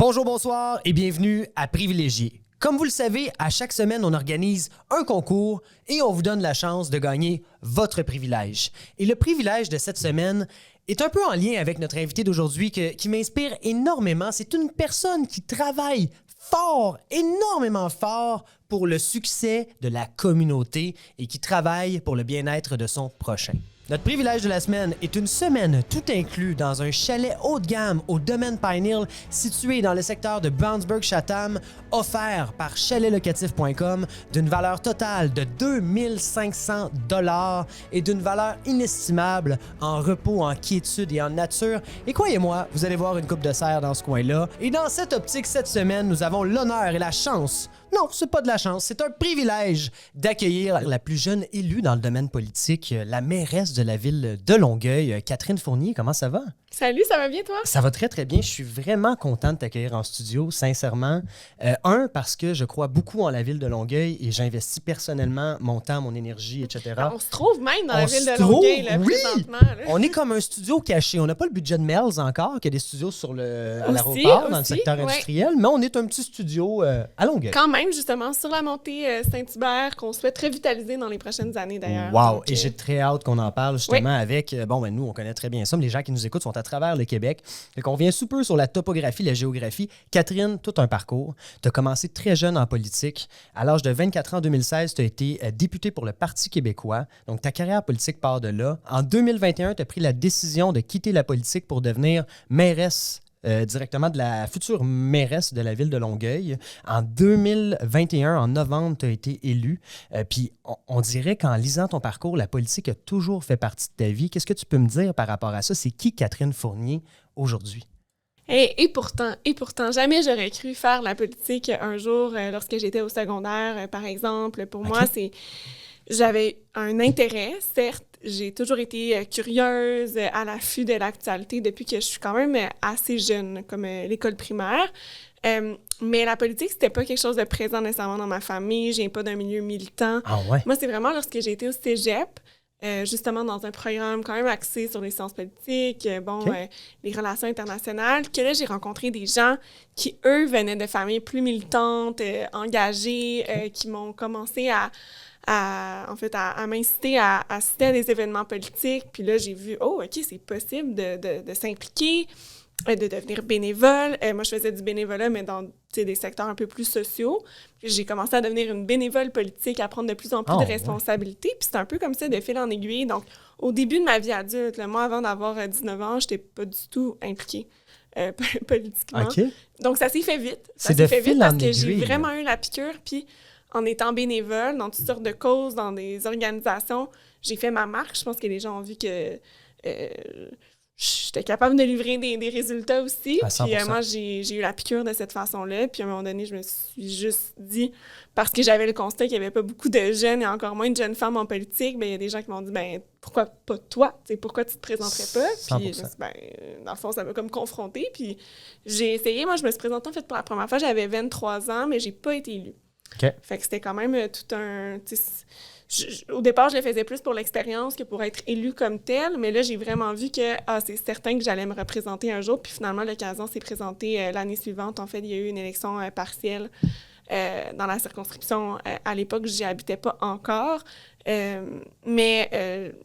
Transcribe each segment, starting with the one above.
Bonjour, bonsoir et bienvenue à Privilégiés. Comme vous le savez, à chaque semaine, on organise un concours et on vous donne la chance de gagner votre privilège. Et le privilège de cette semaine est un peu en lien avec notre invité d'aujourd'hui qui m'inspire énormément. C'est une personne qui travaille fort, énormément fort pour le succès de la communauté et qui travaille pour le bien-être de son prochain. Notre privilège de la semaine est une semaine tout inclus dans un chalet haut de gamme au domaine Pine Hill situé dans le secteur de Brownsburg-Chatham, offert par chaletlocatif.com d'une valeur totale de 2500 $ et d'une valeur inestimable en repos, en quiétude et en nature. Et croyez-moi, vous allez voir une coupe de serre dans ce coin-là. Et dans cette optique, cette semaine, nous avons l'honneur et la chance. Non, c'est pas de la chance, c'est un privilège d'accueillir la plus jeune élue dans le domaine politique, la mairesse de la ville de Longueuil, Catherine Fournier. Comment ça va? Salut, ça va bien, toi? Ça va très, très bien. Je suis vraiment content de t'accueillir en studio, sincèrement. Parce que je crois beaucoup en la ville de Longueuil et j'investis personnellement mon temps, mon énergie, etc. On se trouve même dans la ville de Longueuil, là, oui! présentement. Là. On est comme un studio caché. On n'a pas le budget de Mel's encore, qui a des studios à l'aéroport, dans le secteur industriel, mais on est un petit studio à Longueuil. Quand même, justement, sur la montée Saint-Hubert, qu'on souhaite revitaliser dans les prochaines années, d'ailleurs. Wow! Donc, et j'ai très hâte qu'on en parle, justement, avec... nous, on connaît très bien ça, mais les gens qui nous écoutent sont à travers le Québec. Donc, on vient sous peu sur la topographie, la géographie. Catherine, tout un parcours. Tu as commencé très jeune en politique. À l'âge de 24 ans, en 2016, tu as été députée pour le Parti québécois. Donc, ta carrière politique part de là. En 2021, tu as pris la décision de quitter la politique pour devenir mairesse directement de la future mairesse de la ville de Longueuil. En 2021, en novembre, tu as été élue. Puis on dirait qu'en lisant ton parcours, la politique a toujours fait partie de ta vie. Qu'est-ce que tu peux me dire par rapport à ça? C'est qui Catherine Fournier aujourd'hui? Et pourtant, jamais j'aurais cru faire la politique un jour lorsque j'étais au secondaire, par exemple. Pour moi, j'avais un intérêt, certes. J'ai toujours été curieuse, à l'affût de l'actualité depuis que je suis quand même assez jeune, comme l'école primaire. Mais la politique, c'était pas quelque chose de présent nécessairement dans ma famille. Je viens pas d'un milieu militant. Ah ouais? Moi, c'est vraiment lorsque j'ai été au cégep, justement dans un programme quand même axé sur les sciences politiques, les relations internationales, que là, j'ai rencontré des gens qui, eux, venaient de familles plus militantes, engagées, qui m'ont commencé à m'inciter à assister à des événements politiques. Puis là, j'ai vu, OK, c'est possible de s'impliquer, de devenir bénévole. Moi, je faisais du bénévolat, mais dans des secteurs un peu plus sociaux. Puis j'ai commencé à devenir une bénévole politique, à prendre de plus en plus de responsabilités. Puis c'est un peu comme ça, de fil en aiguille. Donc, au début de ma vie adulte, là, moi, avant d'avoir 19 ans, je n'étais pas du tout impliquée politiquement. Okay. Donc, ça s'est fait vite. Ça s'est fait vite parce que j'ai vraiment eu la piqûre. Puis, en étant bénévole dans toutes sortes de causes, dans des organisations, j'ai fait ma marque. Je pense que les gens ont vu que j'étais capable de livrer des résultats aussi. Puis moi, j'ai eu la piqûre de cette façon-là. Puis à un moment donné, je me suis juste dit, parce que j'avais le constat qu'il n'y avait pas beaucoup de jeunes et encore moins de jeunes femmes en politique, il y a des gens qui m'ont dit, pourquoi pas toi? T'sais, pourquoi tu te présenterais pas? Puis je me suis dit, dans le fond, ça m'a comme confrontée. Puis j'ai essayé. Moi, je me suis présentée en fait pour la première fois. J'avais 23 ans, mais j'ai pas été élue. Okay. Fait que c'était quand même tout un... au départ, je le faisais plus pour l'expérience que pour être élue comme telle, mais là, j'ai vraiment vu que c'est certain que j'allais me représenter un jour, puis finalement, l'occasion s'est présentée l'année suivante. En fait, il y a eu une élection partielle dans la circonscription. À l'époque, j'y habitais pas encore, mais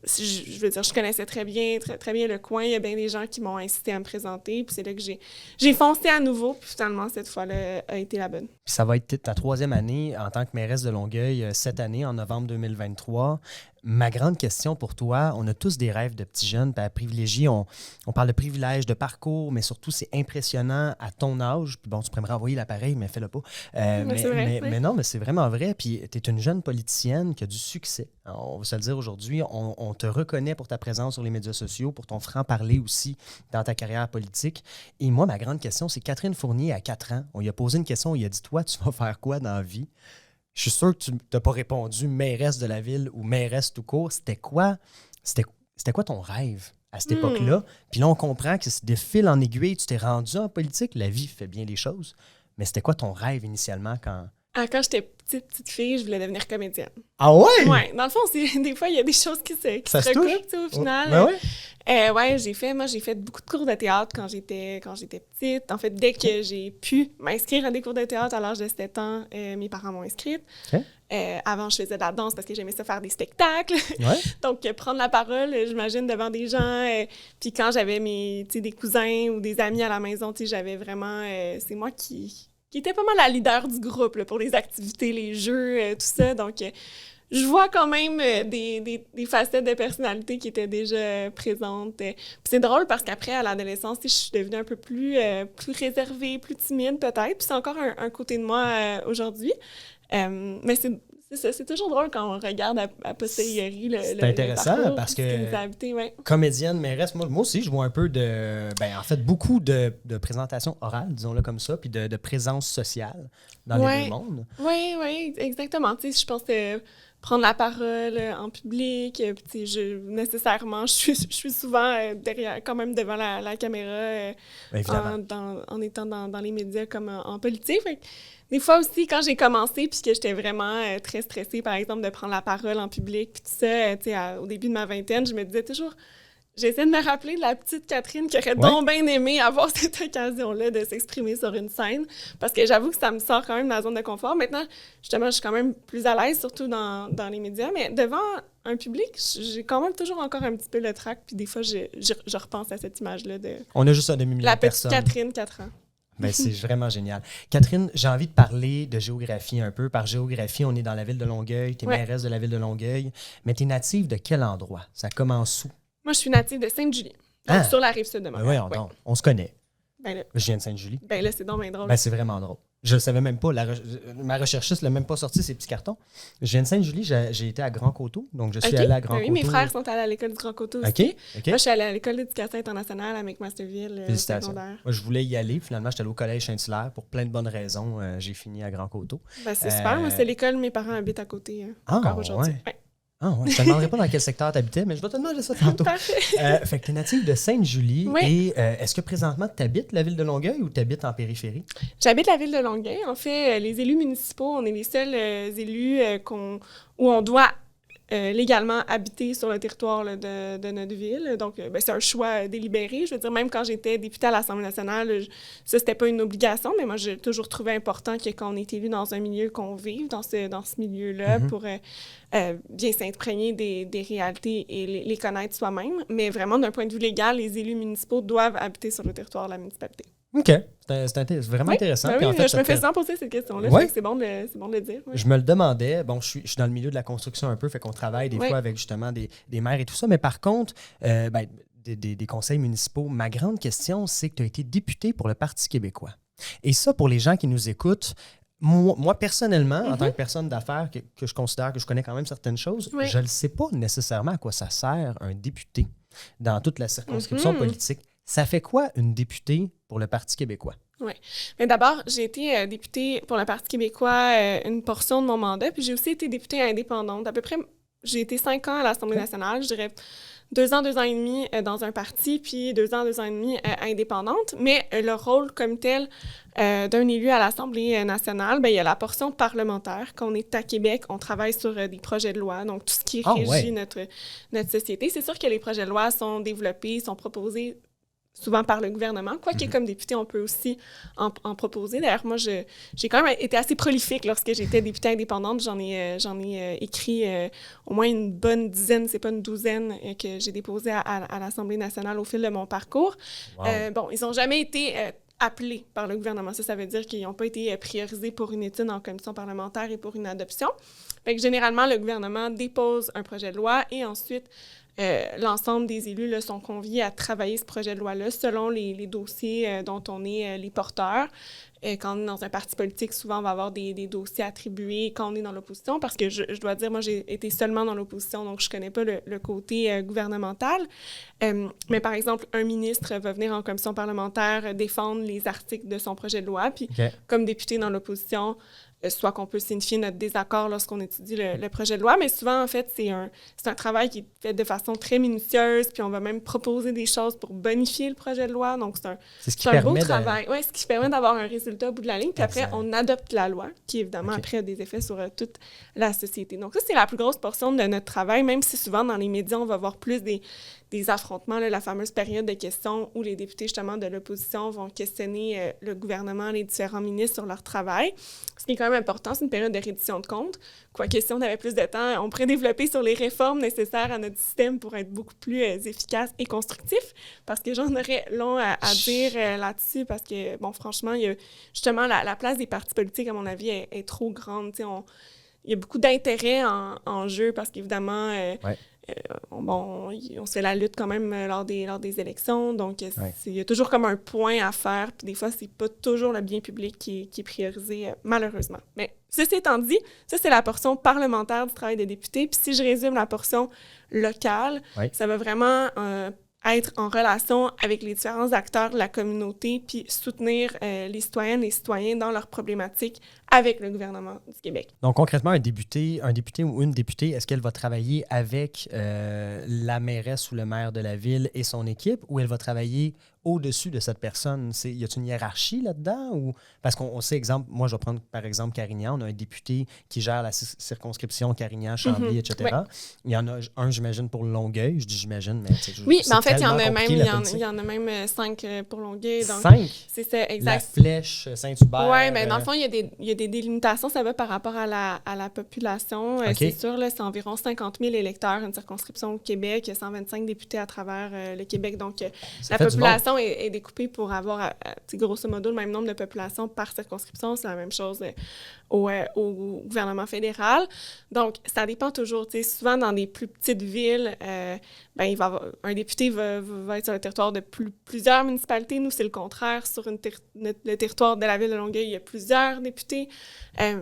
je veux dire, je connaissais très bien le coin. Il y a bien des gens qui m'ont incité à me présenter, puis c'est là que j'ai foncé à nouveau, puis finalement, cette fois-là a été la bonne. Puis ça va être ta 3e année en tant que mairesse de Longueuil cette année, en novembre 2023. Ma grande question pour toi, on a tous des rêves de petits jeunes, puis à Privilégiés, on parle de privilèges, de parcours, mais surtout, c'est impressionnant à ton âge. Puis bon, tu pourrais me renvoyer l'appareil, mais fais-le pas. Mais non, mais c'est vraiment vrai. Puis tu es une jeune politicienne qui a du succès. On va se le dire aujourd'hui, on te reconnaît pour ta présence sur les médias sociaux, pour ton franc-parler aussi dans ta carrière politique. Et moi, ma grande question, c'est Catherine Fournier, à 4 ans, on lui a posé une question, il a dit, toi, tu vas faire quoi dans la vie? Je suis sûr que tu n'as pas répondu mairesse de la ville ou mairesse tout court. C'était quoi ton rêve à cette époque-là? Puis là, on comprend que c'est de fil en aiguille, tu t'es rendu en politique. La vie fait bien les choses. Mais c'était quoi ton rêve initialement quand Quand j'étais petite fille, je voulais devenir comédienne. Ah ouais? Ouais, dans le fond, des fois, il y a des choses qui se recoupent, tu sais, au final. Ben ouais? Ouais, j'ai fait beaucoup de cours de théâtre quand j'étais petite. En fait, dès que j'ai pu m'inscrire à des cours de théâtre à l'âge de 7 ans, mes parents m'ont inscrite. OK. Avant, je faisais de la danse parce que j'aimais ça faire des spectacles. Ouais. Donc, prendre la parole, j'imagine, devant des gens. Puis quand j'avais des cousins ou des amis à la maison, j'avais vraiment... c'est moi qui était pas mal la leader du groupe là, pour les activités, les jeux, tout ça. Donc, je vois quand même des facettes de personnalité qui étaient déjà présentes. Puis c'est drôle parce qu'après, à l'adolescence, je suis devenue un peu plus réservée, plus timide peut-être. Puis c'est encore un côté de moi aujourd'hui. Mais c'est toujours drôle quand on regarde à posteriori c'est intéressant le parcours, parce que ouais. comédienne, mairesse, moi aussi, je vois un peu en fait, beaucoup de présentations orales, disons-le comme ça, puis de présence sociale dans les deux mondes. Oui, exactement. Tu sais, je pense que prendre la parole en public, puis nécessairement, je suis souvent quand même devant la caméra en étant dans les médias comme en politique. Fait que, des fois aussi, quand j'ai commencé puis que j'étais vraiment très stressée, par exemple, de prendre la parole en public puis tout ça, tu sais, au début de ma vingtaine, je me disais toujours... J'essaie de me rappeler de la petite Catherine qui aurait donc bien aimé avoir cette occasion-là de s'exprimer sur une scène, parce que j'avoue que ça me sort quand même de la zone de confort. Maintenant, justement, je suis quand même plus à l'aise, surtout dans les médias, mais devant un public, j'ai quand même toujours encore un petit peu le trac, puis des fois, je repense à cette image-là de... On a juste un demi-million de personnes. La petite Catherine, 4 ans. Ben, c'est vraiment génial. Catherine, j'ai envie de parler de géographie un peu. Par géographie, on est dans la ville de Longueuil, tu es mairesse de la ville de Longueuil, mais tu es native de quel endroit? Ça commence où? Moi, je suis native de Sainte-Julie, donc sur la rive-sud de Montréal. Oui, on se connaît. Ben là, je viens de Sainte-Julie. Ben là, c'est donc bien drôle. Ben, c'est vraiment drôle. Je le savais même pas. Ma recherchiste l'a même pas sorti, ces petits cartons. Je viens de Sainte-Julie, j'ai été à Grand-Coteau, donc je suis allé à Grand-Coteau. Oui, mes frères sont allés à l'école du Grand-Coteau aussi. OK. Moi, je suis allée à l'école d'éducation internationale à McMasterville. Félicitations. Secondaire. Moi, je voulais y aller. Finalement, j'étais allé au collège Saint-Hilaire. Pour plein de bonnes raisons, j'ai fini à Grand-Coteau. Ben, c'est super. Moi, c'est l'école, mes parents habitent à côté encore aujourd'hui. Ouais. Ah ouais. Je te demanderai pas dans quel secteur tu habitais, mais je vais te demander ça tantôt. Fait que tu es native de Sainte-Julie. Oui. Et est-ce que présentement, tu habites la ville de Longueuil ou tu habites en périphérie? J'habite la ville de Longueuil. En fait, les élus municipaux, on est les seuls élus où on doit légalement habiter sur le territoire là, de notre ville. Donc, c'est un choix délibéré. Je veux dire, même quand j'étais députée à l'Assemblée nationale, ça, c'était pas une obligation, mais moi, j'ai toujours trouvé important que quand on est élu dans un milieu, qu'on vive dans ce milieu-là pour bien s'imprégner des réalités et les connaître soi-même. Mais vraiment, d'un point de vue légal, les élus municipaux doivent habiter sur le territoire de la municipalité. OK. C'est vraiment intéressant. Ben oui, en fait, je me fais souvent poser cette question-là. C'est bon de le dire. Oui. Je me le demandais. Bon, je suis dans le milieu de la construction un peu, fait qu'on travaille des fois avec justement des maires et tout ça. Mais par contre, des conseils municipaux, ma grande question, c'est que tu as été député pour le Parti québécois. Et ça, pour les gens qui nous écoutent, moi personnellement, en tant que personne d'affaires, que je considère que je connais quand même certaines choses, je ne sais pas nécessairement à quoi ça sert un député dans toute la circonscription politique. Ça fait quoi une députée pour le Parti québécois? Oui. Mais d'abord, j'ai été députée pour le Parti québécois une portion de mon mandat, puis j'ai aussi été députée indépendante. À peu près, j'ai été 5 ans à l'Assemblée nationale, je dirais 2 ans et demi dans un parti, puis 2 ans et demi indépendante. Mais le rôle comme tel d'un élu à l'Assemblée nationale, il y a la portion parlementaire. Quand on est à Québec, on travaille sur des projets de loi, donc tout ce qui régit notre société. C'est sûr que les projets de loi sont développés, sont proposés souvent par le gouvernement. Quoique, comme député, on peut aussi en proposer. D'ailleurs, moi, j'ai quand même été assez prolifique lorsque j'étais députée indépendante. J'en ai écrit au moins une bonne dizaine, c'est pas une douzaine, que j'ai déposé à l'Assemblée nationale au fil de mon parcours. Wow. Ils n'ont jamais été appelés par le gouvernement. Ça veut dire qu'ils n'ont pas été priorisés pour une étude en commission parlementaire et pour une adoption. Fait que généralement, le gouvernement dépose un projet de loi et ensuite, l'ensemble des élus là, sont conviés à travailler ce projet de loi-là selon les dossiers dont on est les porteurs. Quand on est dans un parti politique, souvent, on va avoir des dossiers attribués quand on est dans l'opposition, parce que je dois dire, moi, j'ai été seulement dans l'opposition, donc je ne connais pas le côté gouvernemental. Mais par exemple, un ministre va venir en commission parlementaire défendre les articles de son projet de loi, puis comme député dans l'opposition, soit qu'on peut signifier notre désaccord lorsqu'on étudie le projet de loi, mais souvent, en fait, c'est un travail qui est fait de façon très minutieuse, puis on va même proposer des choses pour bonifier le projet de loi. Donc, c'est un beau travail. Oui, ce qui permet d'avoir un résultat au bout de la ligne. Puis après, on adopte la loi, qui, évidemment, après, a des effets sur toute la société. Donc, ça, c'est la plus grosse portion de notre travail, même si souvent, dans les médias, on va voir plus des affrontements, là, la fameuse période de questions où les députés, justement, de l'opposition vont questionner le gouvernement, les différents ministres sur leur travail. Ce qui est quand même important, c'est une période de reddition de comptes. Quoique, si on avait plus de temps, on pourrait développer sur les réformes nécessaires à notre système pour être beaucoup plus efficace et constructif, parce que j'en aurais long à dire là-dessus, parce que, bon, franchement, il y a justement la place des partis politiques, à mon avis, est trop grande. Il y a beaucoup d'intérêt en jeu, parce qu'évidemment... on se fait la lutte quand même lors des élections, donc il y a toujours comme un point à faire, puis des fois, c'est pas toujours le bien public qui est priorisé, malheureusement. Mais ceci étant dit, ça, c'est la portion parlementaire du travail des députés, puis si je résume la portion locale, ça va vraiment être en relation avec les différents acteurs de la communauté, puis soutenir les citoyennes et les citoyens dans leurs problématiques avec le gouvernement du Québec. Donc, concrètement, un député ou une députée, est-ce qu'elle va travailler avec la mairesse ou le maire de la ville et son équipe, ou elle va travailler au-dessus de cette personne? Y a-t-il une hiérarchie là-dedans? Ou... Parce qu'on sait, exemple, moi, je vais prendre par exemple Carignan. On a un député qui gère la circonscription Carignan, Chambly, etc. Ouais. Il y en a un, j'imagine, pour Longueuil. Je dis j'imagine, mais... Oui, mais en fait, il y en a même 5 pour Longueuil. Donc 5? C'est ça, exact. La Flèche, Saint-Hubert... Oui, mais dans le fond, il y a des délimitations, ça va par rapport à la population. C'est sûr, là, c'est environ 50 000 électeurs, une circonscription au Québec. Il y a 125 députés à travers le Québec. Donc, la population est découpée pour avoir, grosso modo, le même nombre de populations par circonscription. C'est la même chose au gouvernement fédéral. Donc, ça dépend toujours. Souvent, dans des plus petites villes, un député va être sur le territoire de plusieurs municipalités. Nous, c'est le contraire. Sur le territoire de la ville de Longueuil, il y a plusieurs députés.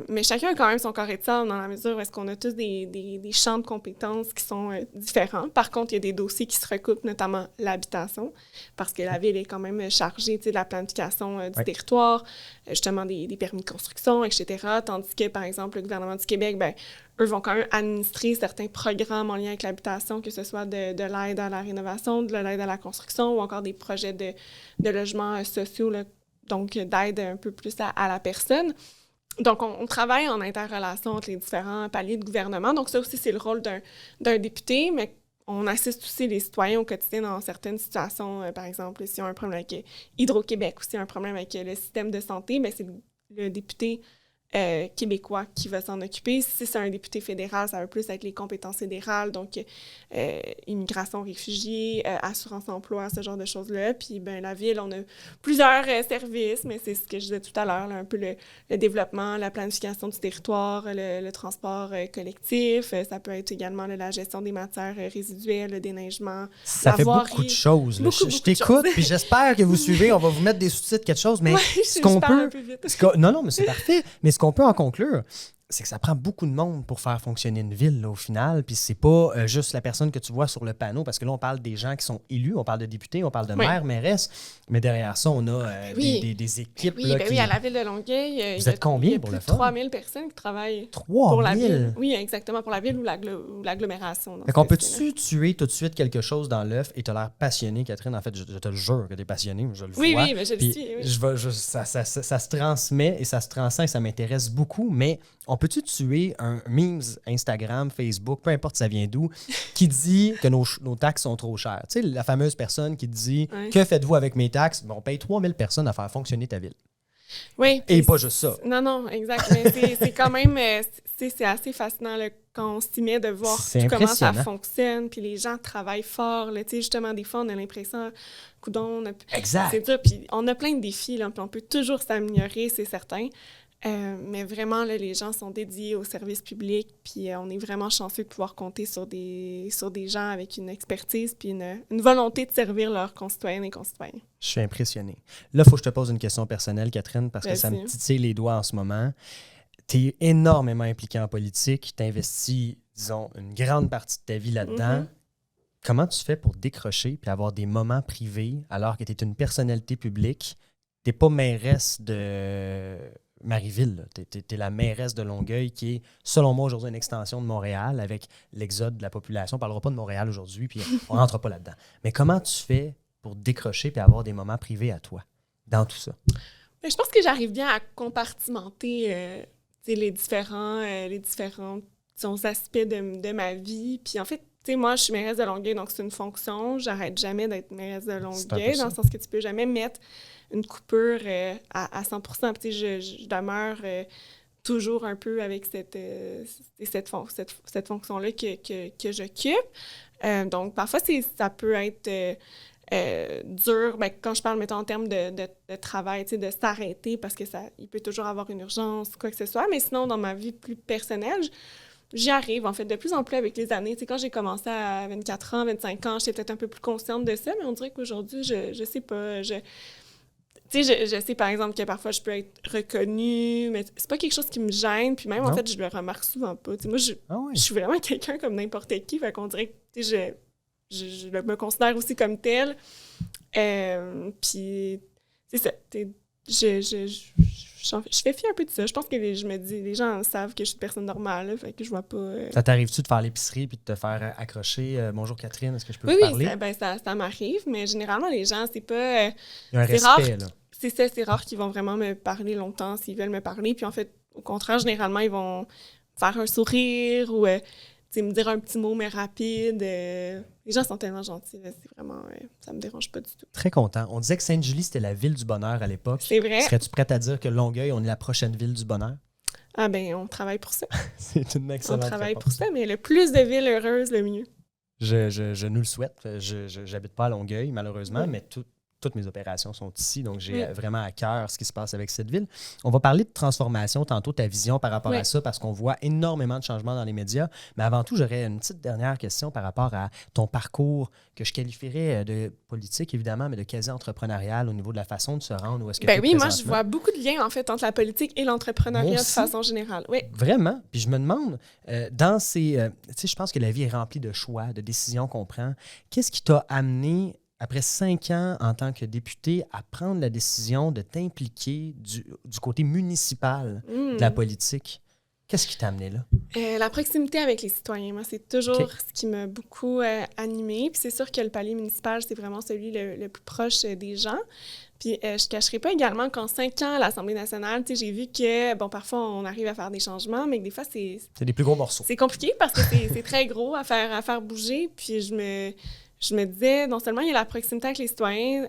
Mais chacun a quand même son carré de sable dans la mesure où est-ce qu'on a tous des champs de compétences qui sont différents. Par contre, il y a des dossiers qui se recoupent, notamment l'habitation, parce que la ville est quand même chargée de la planification du territoire, justement des permis de construction, etc. Tandis que, par exemple, le gouvernement du Québec, eux vont quand même administrer certains programmes en lien avec l'habitation, que ce soit de l'aide à la rénovation, de l'aide à la construction ou encore des projets de logements sociaux, là, donc d'aide un peu plus à la personne. Donc, on travaille en interrelation entre les différents paliers de gouvernement. Donc, ça aussi, c'est le rôle d'un député, mais on assiste aussi les citoyens au quotidien dans certaines situations. Par exemple, s'il y a un problème avec Hydro-Québec ou s'il y a un problème avec le système de santé, c'est le député québécois qui va s'en occuper. Si c'est un député fédéral, ça va plus être les compétences fédérales, donc immigration, réfugiés, assurance-emploi, ce genre de choses-là. Puis, la ville, on a plusieurs services, mais c'est ce que je disais tout à l'heure, là, un peu le développement, la planification du territoire, le transport collectif. Ça peut être également la gestion des matières résiduelles, le déneigement. Ça fait beaucoup de choses. Je t'écoute, puis j'espère que vous suivez. On va vous mettre des sous-titres, quelque chose, mais ce qu'on peut... Un peu vite. Non, mais c'est parfait. Mais ce qu'on peut en conclure, c'est que ça prend beaucoup de monde pour faire fonctionner une ville, là, au final. Puis c'est pas juste la personne que tu vois sur le panneau, parce que là, on parle des gens qui sont élus, on parle de députés, on parle de maires, mairesses, mais derrière ça, on a des équipes. Oui, là, oui, à la ville de Longueuil, vous êtes combien pour le fun? 3 000 personnes qui travaillent 3 pour la 000? ville. Oui, exactement, pour la ville ou l'agglomération. Fait qu'on peut-tu tuer tout de suite quelque chose dans l'œuf et tu as l'air passionné, Catherine? En fait, je te le jure que tu es passionné, je le vois. Oui, mais je le suis. Oui. Ça se transmet et ça se transcend et ça m'intéresse beaucoup, mais on peut-tu tuer un memes Instagram, Facebook, peu importe ça vient d'où, qui dit que nos taxes sont trop chères? Tu sais, la fameuse personne qui dit « Que faites-vous avec mes taxes? » On paye 3 000 personnes à faire fonctionner ta ville. Oui. Et pas juste ça. Non, exact. Mais c'est quand même... c'est assez fascinant là, quand on s'y met de voir comment ça fonctionne, puis les gens travaillent fort. Là, justement, des fois, on a l'impression... Coudon, exact. C'est dur. Puis on a plein de défis, là, puis on peut toujours s'améliorer, c'est certain. Mais vraiment, là, les gens sont dédiés au service public, puis on est vraiment chanceux de pouvoir compter sur des gens avec une expertise puis une volonté de servir leurs concitoyennes et concitoyens. Je suis impressionné. Là, il faut que je te pose une question personnelle, Catherine, parce que ça me titille les doigts en ce moment. Tu es énormément impliquée en politique, tu investis, disons, une grande partie de ta vie là-dedans. Mm-hmm. Comment tu fais pour décrocher puis avoir des moments privés alors que tu es une personnalité publique? Tu n'es pas mairesse de Marieville, tu es la mairesse de Longueuil qui est, selon moi, aujourd'hui une extension de Montréal avec l'exode de la population. On ne parlera pas de Montréal aujourd'hui, puis on ne rentre pas là-dedans. Mais comment tu fais pour décrocher et avoir des moments privés à toi dans tout ça? Je pense que j'arrive bien à compartimenter les différents aspects de ma vie. Puis en fait, moi, je suis mairesse de Longueuil, donc c'est une fonction. J'arrête jamais d'être mairesse de Longueuil, dans le sens que tu peux jamais mettre une coupure à 100%. Puis je demeure toujours un peu avec cette fonction-là que j'occupe. Donc, parfois, ça peut être dur, quand je parle, mettons, en termes de travail, de s'arrêter parce que il peut toujours avoir une urgence, quoi que ce soit. Mais sinon, dans ma vie plus personnelle, j'y arrive, en fait, de plus en plus avec les années. Quand j'ai commencé à 24 ans, 25 ans, j'étais peut-être un peu plus consciente de ça, mais on dirait qu'aujourd'hui, je sais pas. Je sais, par exemple, que parfois, je peux être reconnue, mais c'est pas quelque chose qui me gêne. Puis même, en fait, je le remarque souvent pas. Moi, je suis vraiment quelqu'un comme n'importe qui. Fait qu'on dirait que, je me considère aussi comme telle. Puis, c'est ça. Je fais fi un peu de ça. Je pense que je me dis, les gens savent que je suis une personne normale, là, fait que je vois pas... Ça t'arrive-tu de faire l'épicerie puis de te faire accrocher « Bonjour Catherine, est-ce que je peux vous parler? » Oui, ça m'arrive, mais généralement, les gens, c'est pas... Il y a un respect, rare, là. C'est rare qu'ils vont vraiment me parler longtemps s'ils veulent me parler. Puis en fait, au contraire, généralement, ils vont faire un sourire ou me dire un petit mot, mais rapide. Les gens sont tellement gentils, là, c'est vraiment... ça me dérange pas du tout. Très content. On disait que Sainte-Julie, c'était la ville du bonheur à l'époque. C'est vrai. Serais-tu prête à dire que Longueuil, on est la prochaine ville du bonheur? Ah ben, on travaille pour ça. C'est une excellente On travaille réponse. pour ça, mais le plus de villes heureuses, le mieux. Je nous le souhaite. Je n'habite pas à Longueuil, malheureusement, mais toutes mes opérations sont ici, donc j'ai vraiment à cœur ce qui se passe avec cette ville. On va parler de transformation tantôt, ta vision par rapport à ça, parce qu'on voit énormément de changements dans les médias. Mais avant tout, j'aurais une petite dernière question par rapport à ton parcours que je qualifierais de politique, évidemment, mais de quasi-entrepreneurial au niveau de la façon de se rendre où est-ce que moi, je vois beaucoup de liens, en fait, entre la politique et l'entrepreneuriat de façon générale. Oui. Vraiment. Puis je me demande, dans ces... tu sais, je pense que la vie est remplie de choix, de décisions qu'on prend. Qu'est-ce qui t'a amené après 5 ans en tant que député, à prendre la décision de t'impliquer du côté municipal de la politique? Qu'est-ce qui t'a amené là? La proximité avec les citoyens. Moi, c'est toujours ce qui m'a beaucoup animée. Puis c'est sûr que le palier municipal, c'est vraiment celui le plus proche des gens. Puis je ne cacherai pas également qu'en 5 ans à l'Assemblée nationale, j'ai vu que, parfois, on arrive à faire des changements, mais que des fois, c'est des plus gros morceaux. C'est compliqué parce que c'est très gros à faire bouger. Puis je me disais, non seulement il y a la proximité avec les citoyens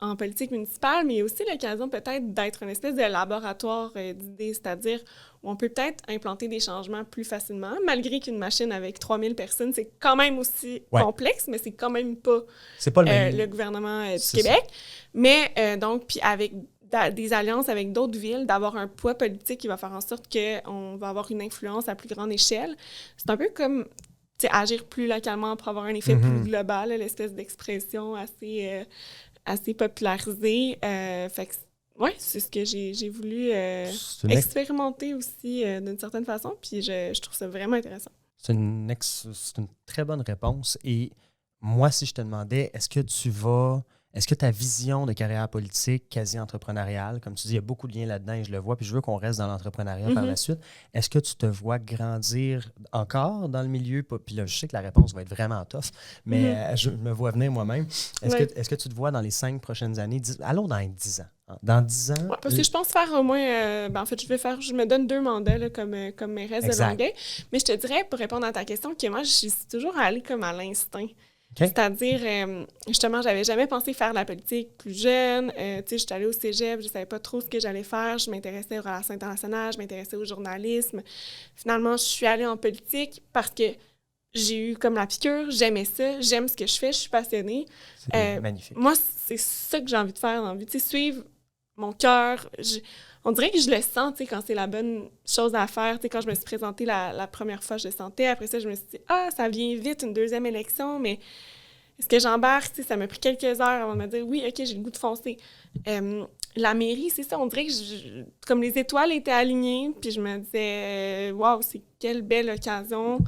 en politique municipale, mais il y a aussi l'occasion peut-être d'être une espèce de laboratoire d'idées, c'est-à-dire où on peut peut-être implanter des changements plus facilement, malgré qu'une machine avec 3000 personnes, c'est quand même aussi complexe, mais c'est quand même pas, le gouvernement du Québec. Ça. Mais donc, puis avec des alliances avec d'autres villes, d'avoir un poids politique qui va faire en sorte qu'on va avoir une influence à plus grande échelle. C'est un peu comme... agir plus localement pour avoir un effet plus global, l'espèce d'expression assez popularisée. Fait que, c'est ce que j'ai voulu expérimenter aussi d'une certaine façon, puis je trouve ça vraiment intéressant. C'est une très bonne réponse. Et moi, si je te demandais, est-ce que ta vision de carrière politique quasi-entrepreneuriale, comme tu dis, il y a beaucoup de liens là-dedans et je le vois, puis je veux qu'on reste dans l'entrepreneuriat par la suite, est-ce que tu te vois grandir encore dans le milieu? Puis là, je sais que la réponse va être vraiment tough, mais je me vois venir moi-même. Est-ce que tu te vois dans les 5 prochaines années? Allons dans les 10 ans. Dans 10 ans... Ouais, parce que je pense faire au moins... en fait, je me donne 2 mandats là, comme mairesse de Longueuil. Mais je te dirais, pour répondre à ta question, que moi, je suis toujours allée comme à l'instinct. Okay. C'est-à-dire, justement, j'avais jamais pensé faire de la politique plus jeune. J'étais allée au cégep, je savais pas trop ce que j'allais faire. Je m'intéressais aux relations internationales, je m'intéressais au journalisme. Finalement, je suis allée en politique parce que j'ai eu comme la piqûre, j'aimais ça, j'aime ce que je fais, je suis passionnée. C'est magnifique. Moi, c'est ça que j'ai envie de faire dans la vie, suivre mon cœur. On dirait que je le sens, quand c'est la bonne chose à faire. Quand je me suis présentée la première fois, je le sentais. Après ça, je me suis dit, ça vient vite, une 2e élection, mais est-ce que j'embarque? Ça m'a pris quelques heures avant de me dire, oui, OK, j'ai le goût de foncer. La mairie, c'est ça, on dirait que comme les étoiles étaient alignées, puis je me disais, waouh, c'est quelle belle occasion,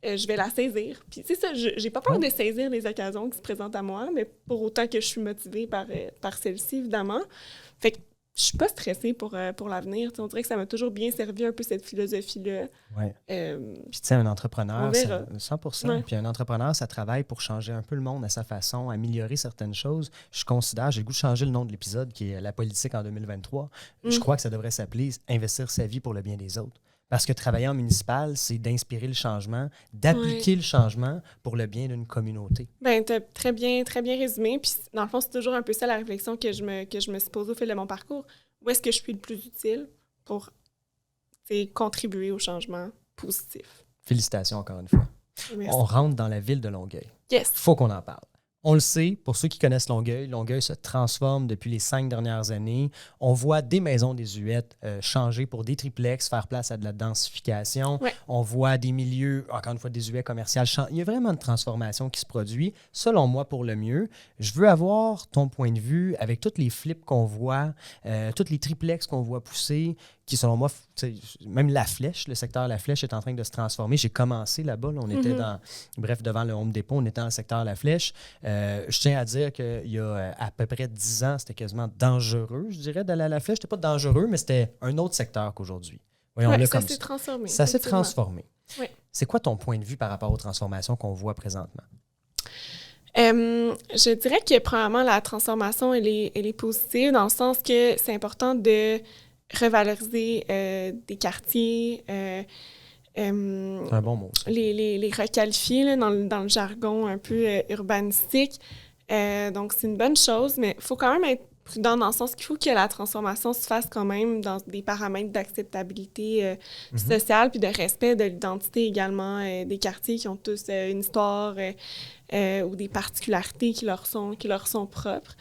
je vais la saisir. Puis c'est ça, j'ai pas peur de saisir les occasions qui se présentent à moi, mais pour autant que je suis motivée par celle-ci, évidemment. Fait que je suis pas stressée pour l'avenir. On dirait que ça m'a toujours bien servi un peu cette philosophie-là. Oui. Puis tu sais, un entrepreneur, on verra. 100%. Ouais. Puis un entrepreneur, ça travaille pour changer un peu le monde à sa façon, améliorer certaines choses. Je considère, j'ai le goût de changer le nom de l'épisode qui est La politique en 2023. Je crois que ça devrait s'appeler Investir sa vie pour le bien des autres. Parce que travailler en municipal, c'est d'inspirer le changement, d'appliquer le changement pour le bien d'une communauté. Ben, t'as très bien résumé. Puis, dans le fond, c'est toujours un peu ça la réflexion que je me suis posée au fil de mon parcours. Où est-ce que je suis le plus utile pour contribuer au changement positif? Félicitations encore une fois. Merci. On rentre dans la ville de Longueuil. Yes. Faut qu'on en parle. On le sait, pour ceux qui connaissent Longueuil, Longueuil se transforme depuis les 5 dernières années. On voit des maisons désuètes changer pour des triplex, faire place à de la densification. Ouais. On voit des milieux, encore une fois, désuets commerciaux. Il y a vraiment une transformation qui se produit, selon moi, pour le mieux. Je veux avoir ton point de vue avec tous les flips qu'on voit, tous les triplex qu'on voit pousser, qui, selon moi, même La Flèche, le secteur La Flèche est en train de se transformer. J'ai commencé là-bas. Là, on était devant le Home Depot, on était dans le secteur La Flèche. Je tiens à dire qu'il y a à peu près 10 ans, c'était quasiment dangereux, je dirais, d'aller à La Flèche. C'était pas dangereux, mais c'était un autre secteur qu'aujourd'hui. Voyons-le comme ça. Ça s'est transformé. Ça s'est transformé. Oui. C'est quoi ton point de vue par rapport aux transformations qu'on voit présentement? Je dirais que, premièrement, la transformation, elle est positive dans le sens que c'est important de revaloriser des quartiers, C'est un bon mot, ça. les requalifier là, dans le jargon un peu urbanistique. Donc, c'est une bonne chose, mais il faut quand même être prudent dans le sens qu'il faut que la transformation se fasse quand même dans des paramètres d'acceptabilité sociale puis de respect de l'identité également des quartiers qui ont tous une histoire ou des particularités qui leur sont propres.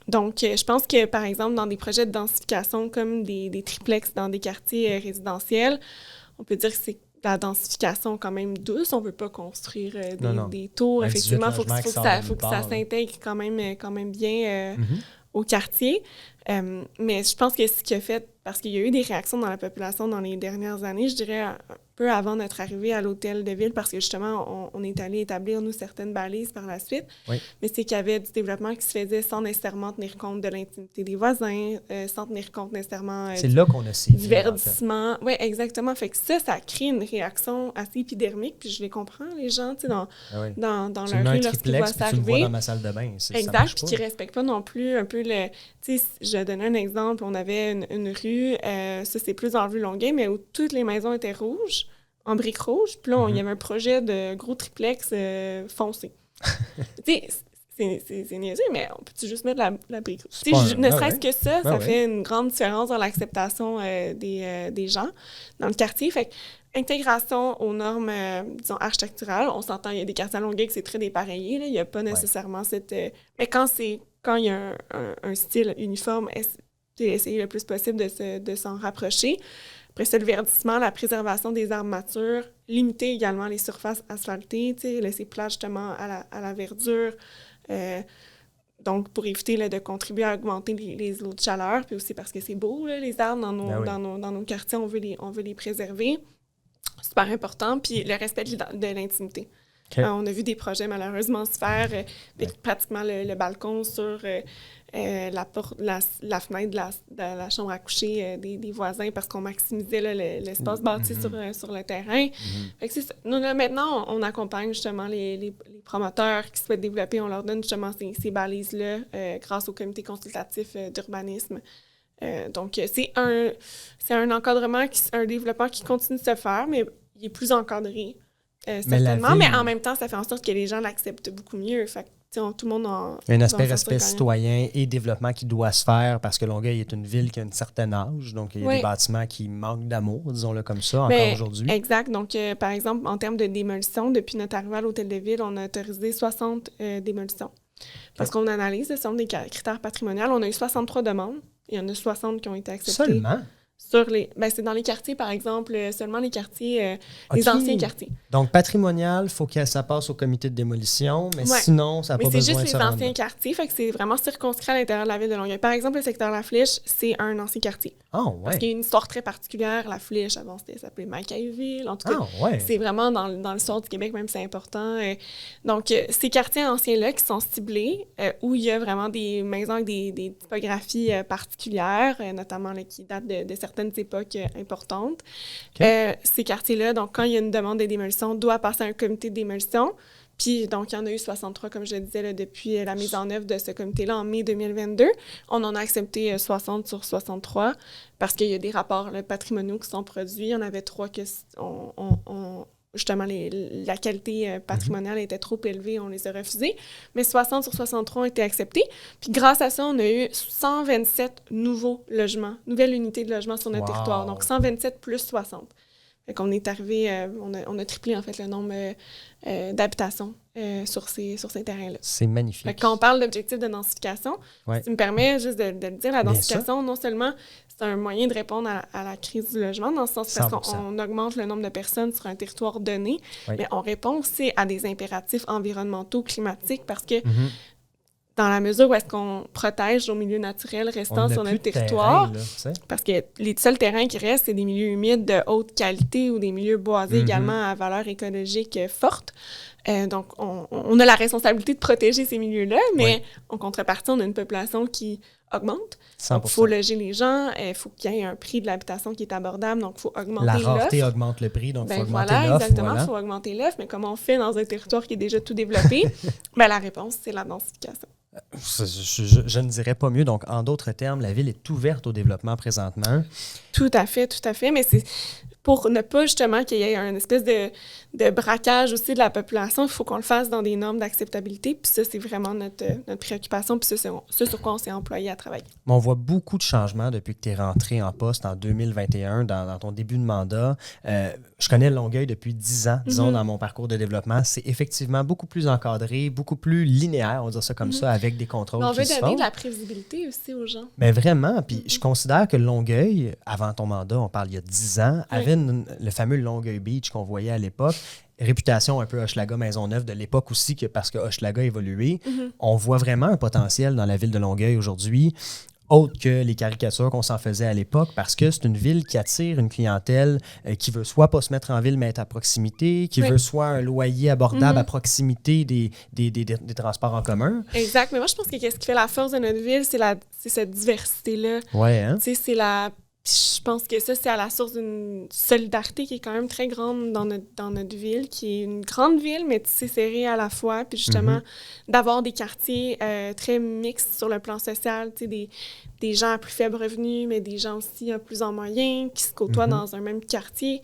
Donc, je pense que, par exemple, dans des projets de densification comme des triplex dans des quartiers résidentiels, on peut dire que c'est la densification quand même douce. On ne veut pas construire des tours. Effectivement, il faut que ça s'intègre quand même bien au quartier. Mais je pense que ce qui a fait, parce qu'il y a eu des réactions dans la population dans les dernières années, je dirais un peu avant notre arrivée à l'hôtel de ville, parce que justement, on est allé établir, nous, certaines balises par la suite. Oui. Mais c'est qu'il y avait du développement qui se faisait sans nécessairement tenir compte de l'intimité des voisins, sans tenir compte nécessairement c'est là qu'on a sévi, du verdissement. En fait. Oui, exactement. Fait que ça crée une réaction assez épidermique, puis je les comprends, les gens, tu sais, dans leur rue, lorsqu'ils voient ça arriver. Tu le vois dans ma salle de bain. Exact, puis qui ne respectent pas non plus un peu le... Tu sais, je donne un exemple, on avait une rue, ça c'est plus en rue Longueuil, mais où toutes les maisons étaient rouges, en briques rouges, puis là, il y avait un projet de gros triplex foncé. Tu sais, c'est niaiseux, mais on peut-tu juste mettre la brique rouge? Ne serait-ce que ça fait une grande différence dans l'acceptation des gens dans le quartier. Fait que, intégration aux normes, disons, architecturales, on s'entend, il y a des quartiers à Longueuil que c'est très dépareillé, là, il n'y a pas nécessairement cette... mais quand il y a un style uniforme, essayer le plus possible de s'en rapprocher. Après ça, le verdissement, la préservation des arbres matures, limiter également les surfaces asphaltées, laisser place justement à la verdure, donc pour éviter là, de contribuer à augmenter les eaux de chaleur, puis aussi parce que c'est beau, là, les arbres dans nos quartiers, on veut les préserver. Super important. Puis le respect de l'intimité. Okay. On a vu des projets malheureusement se faire avec pratiquement le balcon sur la fenêtre de la chambre à coucher des voisins parce qu'on maximisait là, l'espace bâti sur le terrain. Fait que c'est ça. Nous, là, maintenant, on accompagne justement les promoteurs qui souhaitent développer. On leur donne justement ces balises-là grâce au comité consultatif d'urbanisme. Donc, c'est un encadrement, un développement qui continue de se faire, mais il est plus encadré. Certainement, mais en même temps, ça fait en sorte que les gens l'acceptent beaucoup mieux. Fait que, tout le monde en... Il y a un aspect respect citoyen et développement qui doit se faire parce que Longueuil est une ville qui a un certain âge. Donc, il y a des bâtiments qui manquent d'amour, disons-le comme ça, encore aujourd'hui. Exact. Donc, par exemple, en termes de démolition, depuis notre arrivée à l'Hôtel de Ville, on a autorisé 60 démolitions. Parce qu'on analyse, ce sont des critères patrimoniaux. On a eu 63 demandes. Il y en a 60 qui ont été acceptées. Seulement? c'est dans les quartiers, par exemple, seulement les quartiers, les OK. anciens quartiers. Donc, patrimonial, il faut que ça passe au comité de démolition, mais Ouais. sinon, ça n'a Mais pas c'est besoin juste de les se rendre anciens là. quartiers, fait que c'est vraiment circonscrit à l'intérieur de la ville de Longueuil. Par exemple, le secteur La Flèche, c'est un ancien quartier. Ah, Parce ouais. qu'il y a une histoire très particulière. La Flèche, avant, ça s'appelait Mackayville. En tout cas, Ah, ouais. c'est vraiment dans l'histoire du Québec, même c'est important. Donc, ces quartiers anciens-là qui sont ciblés, où il y a vraiment des maisons avec des typographies particulières, notamment là, qui datent de certaines époques importantes. OK. Ces quartiers-là, donc quand il y a une demande de démolition, doit passer à un comité de démolition. Puis, donc, il y en a eu 63, comme je le disais, là, depuis la mise en œuvre de ce comité-là en mai 2022. On en a accepté 60 sur 63 parce qu'il y a des rapports là, patrimoniaux qui sont produits. Il y en avait 3 que justement, la qualité patrimoniale était trop élevée, on les a refusés. Mais 60 sur 63 ont été acceptés. Puis grâce à ça, on a eu 127 nouveaux logements, nouvelles unités de logement sur notre territoire. Donc 127 plus 60. Fait qu'on est arrivé, on a triplé en fait le nombre d'habitations sur ces terrains-là. C'est magnifique. Fait que quand on parle d'objectif de densification, Ouais. si tu me permets juste de le dire, la Bien densification, non seulement c'est un moyen de répondre à la crise du logement, dans ce sens parce 100%. qu'on augmente le nombre de personnes sur un territoire donné, Oui. mais on répond aussi à des impératifs environnementaux, climatiques, parce que Mhm. dans la mesure où est-ce qu'on protège nos milieux naturels On restants n'a sur plus notre de territoire, terrain, là, tu sais. parce que les seuls terrains qui restent, c'est des milieux humides de haute qualité ou des milieux boisés également à valeur écologique forte. Donc, on a la responsabilité de protéger ces milieux-là, mais en contrepartie, on a une population qui augmente. 100%. Donc, il faut loger les gens, il faut qu'il y ait un prix de l'habitation qui est abordable, donc il faut augmenter La l'offre. rareté augmente le prix, donc il faut augmenter voilà, l'offre. exactement, il Voilà. faut augmenter l'offre, mais comment on fait dans un territoire qui est déjà tout développé? La réponse, c'est la densification. Je ne dirais pas mieux. Donc, en d'autres termes, la ville est ouverte au développement présentement. Tout à fait, mais c'est pour ne pas justement qu'il y ait un espèce de braquage aussi de la population, il faut qu'on le fasse dans des normes d'acceptabilité, puis ça, c'est vraiment notre préoccupation, puis c'est ce sur quoi on s'est employé à travailler. Mais on voit beaucoup de changements depuis que tu es rentré en poste en 2021, dans ton début de mandat. Je connais Longueuil depuis 10 ans, disons, dans mon parcours de développement. C'est effectivement beaucoup plus encadré, beaucoup plus linéaire, on va dire ça comme ça, avec des contrôles Mais on qui veut se donner font. de la prévisibilité aussi aux gens. Mais vraiment, puis je considère que Longueuil, avant ton mandat, on parle il y a 10 ans, avait le fameux Longueuil Beach qu'on voyait à l'époque. Réputation un peu Hochelaga Maisonneuve de l'époque aussi, parce que Hochelaga a évolué. On voit vraiment un potentiel dans la ville de Longueuil aujourd'hui, autre que les caricatures qu'on s'en faisait à l'époque, parce que c'est une ville qui attire une clientèle qui veut soit pas se mettre en ville, mais être à proximité, qui veut soit un loyer abordable à proximité des transports en commun. Exact, mais moi, je pense que ce qui fait la force de notre ville, c'est cette diversité-là. Ouais, hein? Tu sais, je pense que ça, c'est à la source d'une solidarité qui est quand même très grande dans notre ville, qui est une grande ville, mais tissée serrée à la fois. Puis justement, d'avoir des quartiers très mixtes sur le plan social, tu sais, des gens à plus faible revenu, mais des gens aussi à plus en moyen, qui se côtoient dans un même quartier.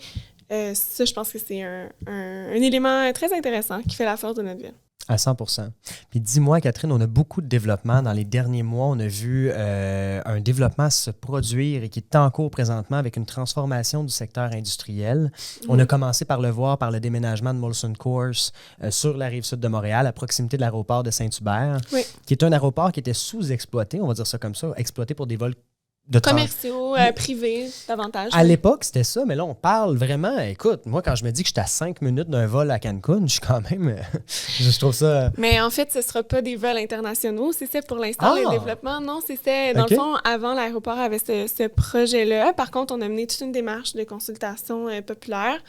Ça, je pense que c'est un élément très intéressant qui fait la force de notre ville. À 100%. Puis dis-moi, Catherine, on a beaucoup de développement. Dans les derniers mois, on a vu un développement se produire et qui est en cours présentement avec une transformation du secteur industriel. On a commencé par le voir par le déménagement de Molson Coors sur la rive sud de Montréal, à proximité de l'aéroport de Saint-Hubert, qui est un aéroport qui était sous-exploité, on va dire ça comme ça, exploité pour des vols de commerciaux, privés, davantage. À l'époque, c'était ça, mais là, on parle vraiment... Écoute, moi, quand je me dis que j'étais à 5 minutes d'un vol à Cancun, je suis quand même... je trouve ça... Mais en fait, ce ne sera pas des vols internationaux. C'est ça pour l'instant, les développements. Non, c'est ça. Dans le fond, avant, l'aéroport avait ce projet-là. Par contre, on a mené toute une démarche de consultation populaire.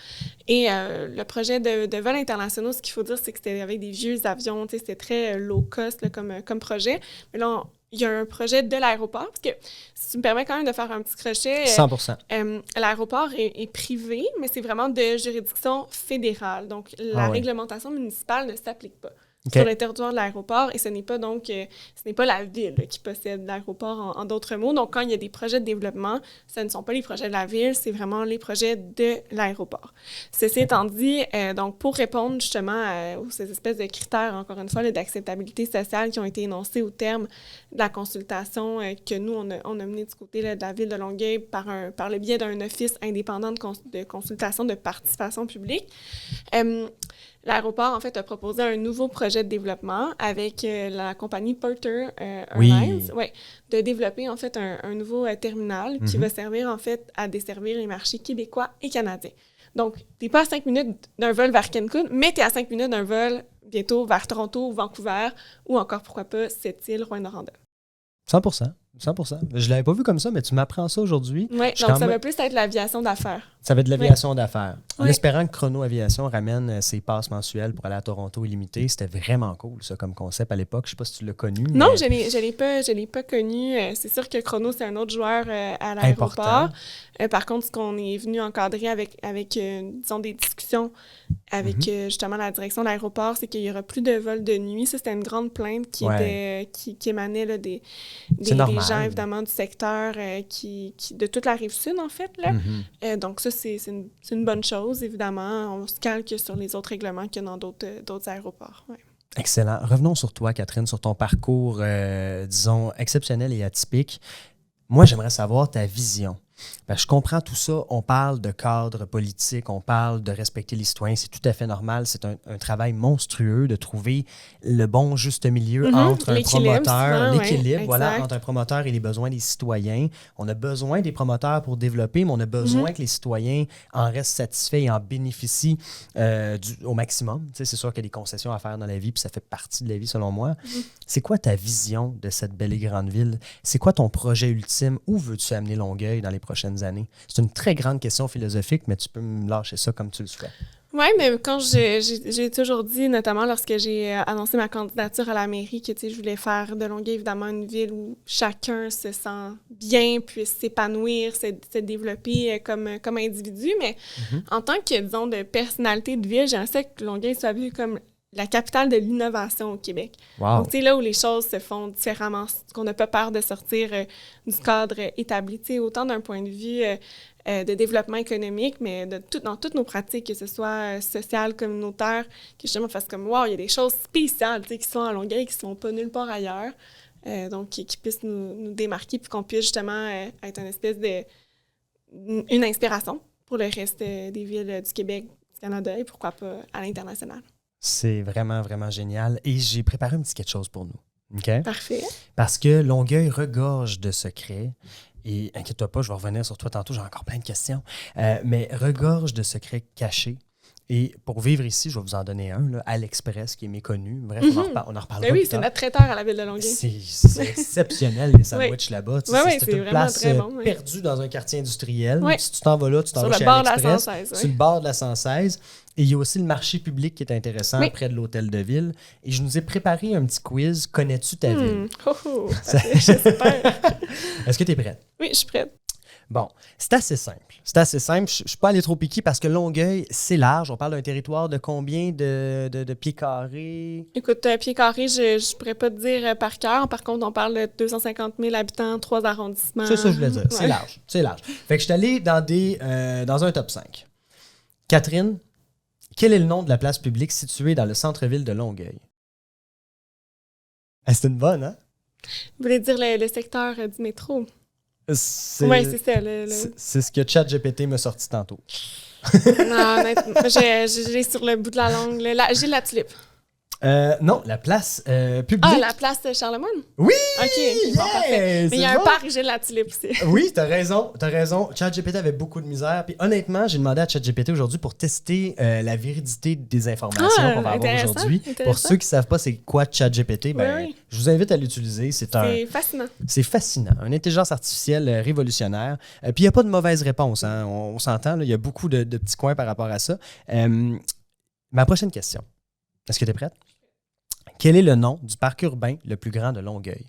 Et le projet de vols internationaux, ce qu'il faut dire, c'est que c'était avec des vieux avions. C'était très low cost là, comme projet. Mais là, il y a un projet de l'aéroport, parce que si tu me permets quand même de faire un petit crochet, 100%. L'aéroport est privé, mais c'est vraiment de juridiction fédérale. Donc, la réglementation municipale ne s'applique pas sur le territoire de l'aéroport, et ce n'est pas la ville qui possède l'aéroport en d'autres mots. Donc, quand il y a des projets de développement, ce ne sont pas les projets de la ville, c'est vraiment les projets de l'aéroport. Ceci étant dit, donc pour répondre justement à ces espèces de critères, encore une fois, là, d'acceptabilité sociale qui ont été énoncés au terme de la consultation que nous, on a menée du côté là, de la ville de Longueuil par le biais d'un office indépendant de consultation de participation publique, l'aéroport, en fait, a proposé un nouveau projet de développement avec la compagnie Porter Airlines, de développer, en fait, un nouveau terminal qui va servir, en fait, à desservir les marchés québécois et canadiens. Donc, tu n'es pas à 5 minutes d'un vol vers Cancun, mais tu es à 5 minutes d'un vol bientôt vers Toronto, Vancouver, ou encore, pourquoi pas, Sept-Îles, Rouyn-Noranda. 100%. Je l'avais pas vu comme ça, mais tu m'apprends ça aujourd'hui. Oui, donc ça va plus être l'aviation d'affaires. Ça va être de l'aviation d'affaires. En espérant que Chrono Aviation ramène ses passes mensuelles pour aller à Toronto illimité. C'était vraiment cool, ça, comme concept à l'époque. Je sais pas si tu l'as connu. Non, je l'ai pas connu. C'est sûr que Chrono, c'est un autre joueur à l'aéroport. Par contre, ce qu'on est venu encadrer avec disons, des discussions avec justement la direction de l'aéroport, c'est qu'il n'y aura plus de vols de nuit. Ça, c'était une grande plainte qui émanait là, des gens, évidemment, du secteur de toute la Rive-Sud, en fait. Là. Donc ça, c'est une bonne chose, évidemment. On se calque sur les autres règlements qu'il y a dans d'autres aéroports. Ouais. Excellent. Revenons sur toi, Catherine, sur ton parcours, disons, exceptionnel et atypique. Moi, j'aimerais savoir ta vision. Ben, je comprends tout ça. On parle de cadre politique, on parle de respecter les citoyens. C'est tout à fait normal. C'est un travail monstrueux de trouver le bon juste milieu entre un promoteur, l'équilibre, entre un promoteur et les besoins des citoyens. On a besoin des promoteurs pour développer, mais on a besoin que les citoyens en restent satisfaits et en bénéficient au maximum. Tu sais, c'est sûr qu'il y a des concessions à faire dans la vie, puis ça fait partie de la vie, selon moi. C'est quoi ta vision de cette belle et grande ville? C'est quoi ton projet ultime? Où veux-tu amener Longueuil dans les prochaines années? C'est une très grande question philosophique, mais tu peux me lâcher ça comme tu le souhaites. Oui, mais quand j'ai toujours dit, notamment lorsque j'ai annoncé ma candidature à la mairie, que je voulais faire de Longueuil, évidemment, une ville où chacun se sent bien, puisse s'épanouir, se développer comme individu. Mais en tant que, disons, de personnalité de ville, j'aimerais que Longueuil soit vu comme la capitale de l'innovation au Québec. Wow. Donc, là où les choses se font différemment, qu'on n'a pas peur de sortir du cadre établi, autant d'un point de vue de développement économique, mais dans toutes nos pratiques, que ce soit sociales, communautaires, que justement fasse comme, wow, il y a des choses spéciales qui sont à Longueuil, qui ne sont pas nulle part ailleurs, donc qui puissent nous démarquer, puis qu'on puisse justement être une espèce une inspiration pour le reste des villes du Québec, du Canada, et pourquoi pas à l'international. C'est vraiment, vraiment génial. Et j'ai préparé un petit quelque chose pour nous. OK? Parfait. Parce que Longueuil regorge de secrets. Et inquiète-toi pas, je vais revenir sur toi tantôt, j'ai encore plein de questions. Mais regorge de secrets cachés. Et pour vivre ici, je vais vous en donner un, là, à l'Express, qui est méconnu. Bref, on en reparlera. Oui, c'est notre traiteur à la ville de Longueuil. C'est exceptionnel, les sandwichs là-bas. C'est une place très bon, perdue dans un quartier industriel. Oui. Si tu t'en vas là, tu t'en vas chez AliExpress. Sur le bord de la 116. Et il y a aussi le marché public qui est intéressant près de l'hôtel de ville. Et je nous ai préparé un petit quiz. Connais-tu ta ville? J'espère. Est-ce que tu es prête? Oui, je suis prête. Bon, c'est assez simple. Je ne suis pas allé trop piqué parce que Longueuil, c'est large. On parle d'un territoire de combien de pieds carrés? Écoute, pieds carrés, je ne pourrais pas te dire par cœur. Par contre, on parle de 250 000 habitants, 3 arrondissements. C'est ça que je voulais dire. Ouais. C'est large. Fait que je suis allé dans un top 5. Catherine, quel est le nom de la place publique située dans le centre-ville de Longueuil? C'est une bonne, hein? Vous voulez dire le secteur du métro? Oui, c'est ça. C'est ce que ChatGPT m'a sorti tantôt. Non, honnêtement, j'ai sur le bout de la langue. J'ai la tulipe. Non, la place publique. Ah, la place Charlemagne? Oui! OK, bon, parfait. Mais il y a un parc, j'ai la tulipe aussi. Oui, t'as raison. ChatGPT avait beaucoup de misère. Puis honnêtement, j'ai demandé à ChatGPT aujourd'hui pour tester la véridité des informations qu'on va avoir aujourd'hui. Pour ceux qui ne savent pas c'est quoi ChatGPT, je vous invite à l'utiliser. C'est fascinant. C'est fascinant. Une intelligence artificielle révolutionnaire. Puis il n'y a pas de mauvaise réponse. Hein. On s'entend, il y a beaucoup de petits coins par rapport à ça. Ma prochaine question. Est-ce que tu es prête? Quel est le nom du parc urbain le plus grand de Longueuil?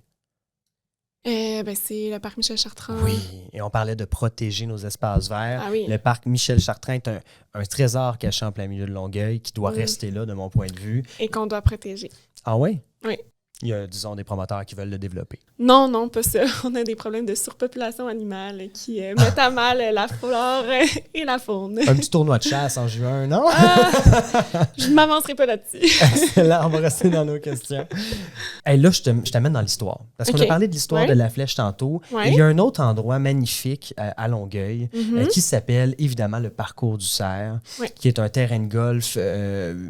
C'est le parc Michel-Chartrand. Oui, et on parlait de protéger nos espaces verts. Ah oui. Le parc Michel-Chartrand est un trésor caché en plein milieu de Longueuil qui doit rester là, de mon point de vue. Et qu'on doit protéger. Ah oui? Oui. Il y a, disons, des promoteurs qui veulent le développer. Non, pas ça. On a des problèmes de surpopulation animale qui mettent à mal la flore et la faune. Un petit tournoi de chasse en juin, non? Je ne m'avancerai pas là-dessus. Là, on va rester dans nos questions. Hey, là, je t'amène dans l'histoire. Parce qu'on a parlé de l'histoire de la flèche tantôt. Ouais. Et il y a un autre endroit magnifique à Longueuil qui s'appelle évidemment le Parcours du Cerf, qui est un terrain de golf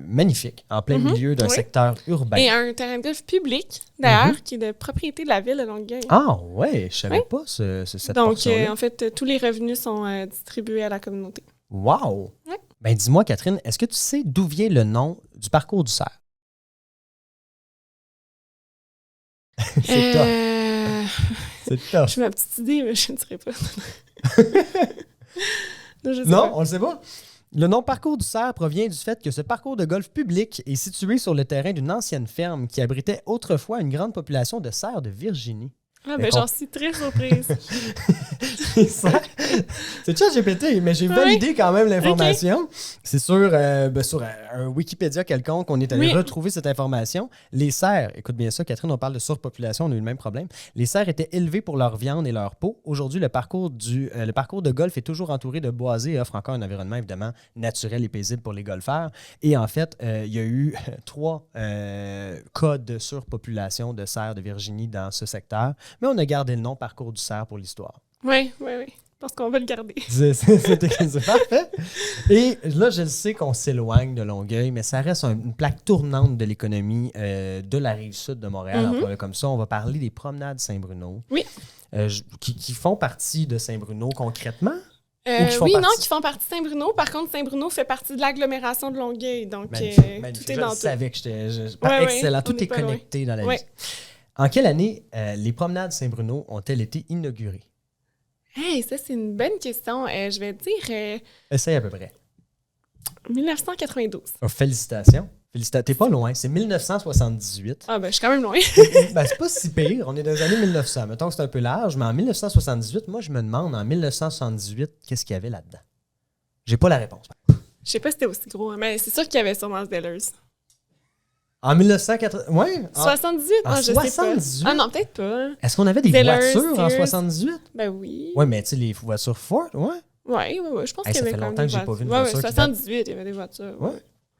magnifique, en plein milieu d'un secteur urbain. Et un terrain de golf public, d'ailleurs, qui est de propriété de la ville de Longueuil. Ah ouais, je savais pas cette Donc, portion-là. en fait, tous les revenus sont distribués à la communauté. Wow! Ouais. Ben dis-moi, Catherine, est-ce que tu sais d'où vient le nom du Parcours du Cerf? C'est tough. C'est tough. J'ai ma petite idée, mais je ne dirais pas. Non, on le sait pas. Le nom Parcours du Cerf provient du fait que ce parcours de golf public est situé sur le terrain d'une ancienne ferme qui abritait autrefois une grande population de cerfs de Virginie. Ah, ben j'en suis très surprise. C'est ChatGPT, mais j'ai validé quand même l'information. Okay. C'est sur un Wikipédia quelconque qu'on est allé retrouver cette information. Les cerfs, écoute bien ça, Catherine, on parle de surpopulation, on a eu le même problème. Les cerfs étaient élevés pour leur viande et leur peau. Aujourd'hui, le parcours de golf est toujours entouré de boisés et offre encore un environnement évidemment naturel et paisible pour les golfeurs. Et en fait, il y a eu 3 cas de surpopulation de cerfs de Virginie dans ce secteur. Mais on a gardé le nom Parcours du Cerf pour l'histoire. Oui. Parce qu'on va le garder. C'est parfait. Et là, je le sais qu'on s'éloigne de Longueuil, mais ça reste une plaque tournante de l'économie de la Rive-Sud de Montréal. Comme ça, on va parler des promenades Saint-Bruno. Oui. Qui font partie de Saint-Bruno concrètement? Qui font partie de Saint-Bruno. Par contre, Saint-Bruno fait partie de l'agglomération de Longueuil. Donc, tout est dans tout. Je savais que j'étais excellent. Tout est connecté dans la vie. En quelle année les promenades Saint-Bruno ont-elles été inaugurées? Hey, ça, c'est une bonne question. Je vais dire... Essaye à peu près. 1992. Oh, félicitations. T'es pas loin. C'est 1978. Ah, ben, je suis quand même loin. C'est pas si pire. On est dans les années 1900. Mettons que c'est un peu large, mais en 1978, moi, je me demande, en 1978, qu'est-ce qu'il y avait là-dedans? J'ai pas la réponse. Je sais pas si c'était aussi gros, mais c'est sûr qu'il y avait sûrement Zellers. En 1980... Oui. 78? En je 78? sais pas. Ah non, peut-être pas. Est-ce qu'on avait des voitures en 78? Ben oui. Oui, mais tu sais, les voitures Ford, ouais. Oui, je pense qu'il y avait ça fait quand longtemps même que j'ai pas vu une voiture. 78, il y avait des voitures. Ouais.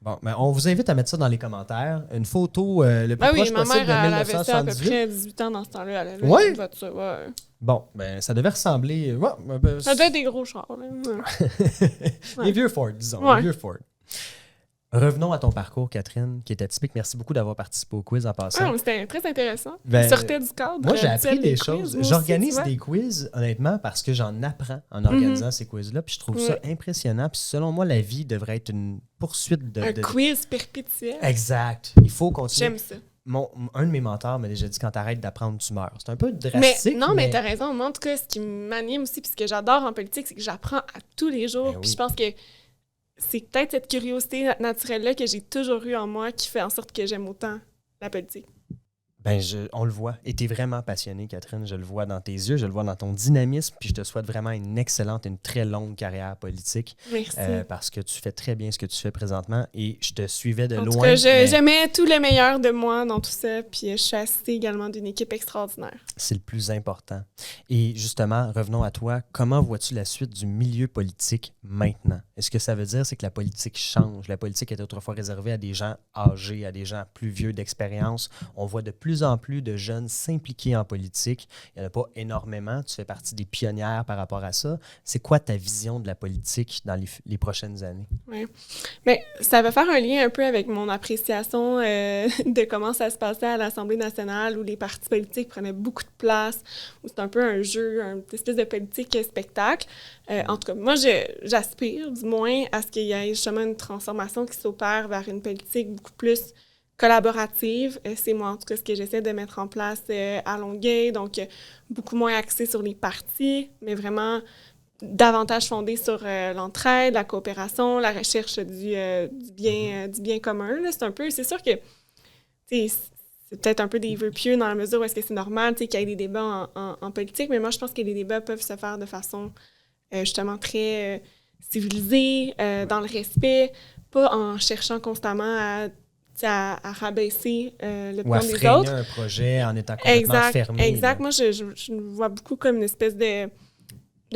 Bon, mais on vous invite à mettre ça dans les commentaires. Une photo le plus proche possible de 1978. Ma mère, elle avait ça à peu près 18 ans dans ce temps-là. Elle avait une voiture, Bon, ben ça devait ressembler... ça devait être des gros chars. Les vieux Ford, disons. Les vieux Ford. Revenons à ton parcours, Catherine, qui est atypique. Merci beaucoup d'avoir participé au quiz en passant. C'était très intéressant. Tu sortais du cadre. Moi, j'ai appris des choses. J'organise des quiz, honnêtement, parce que j'en apprends en organisant ces quiz-là. Puis je trouve ça impressionnant. Puis selon moi, la vie devrait être une poursuite de... Un quiz perpétuel. Exact. Il faut continuer. J'aime ça. Un de mes mentors m'a déjà dit quand t'arrêtes d'apprendre, tu meurs. C'est un peu drastique. Mais t'as raison. Moi, en tout cas, ce qui m'anime aussi, puis ce que j'adore en politique, c'est que j'apprends à tous les jours. Puis je pense que c'est peut-être cette curiosité naturelle-là que j'ai toujours eue en moi qui fait en sorte que j'aime autant la politique. Ben, on le voit. Et t'es vraiment passionnée, Catherine. Je le vois dans tes yeux, je le vois dans ton dynamisme. Puis je te souhaite vraiment une excellente, une très longue carrière politique. Merci. Parce que tu fais très bien ce que tu fais présentement. Et je te suivais de loin. En tout cas, j'aimais tout le meilleur de moi dans tout ça. Puis je suis assistée également d'une équipe extraordinaire. C'est le plus important. Et justement, revenons à toi. Comment vois-tu la suite du milieu politique maintenant? Est-ce que ça veut dire c'est que la politique change? La politique était autrefois réservée à des gens âgés, à des gens plus vieux d'expérience. On voit de plus en plus de jeunes s'impliquer en politique. Il n'y en a pas énormément. Tu fais partie des pionnières par rapport à ça. C'est quoi ta vision de la politique dans les prochaines années? Oui. Mais ça va faire un lien un peu avec mon appréciation de comment ça se passait à l'Assemblée nationale où les partis politiques prenaient beaucoup de place, où c'est un peu un jeu, une espèce de politique spectacle. En tout cas, moi, j'aspire du moins à ce qu'il y ait justement une transformation qui s'opère vers une politique beaucoup plus collaborative. C'est moi, en tout cas, ce que j'essaie de mettre en place à Longueuil. Donc, beaucoup moins axé sur les partis, mais vraiment davantage fondé sur l'entraide, la coopération, la recherche du bien commun. Là. C'est sûr que c'est peut-être un peu des vœux pieux dans la mesure où est-ce que c'est normal qu'il y ait des débats en politique, mais moi, je pense que les débats peuvent se faire de façon justement très civilisée, dans le respect, pas en cherchant constamment à à rabaisser Ou à l'opinion des freiner autres. un projet en étant complètement fermé. Exact. Là. Moi, je me vois beaucoup comme une espèce de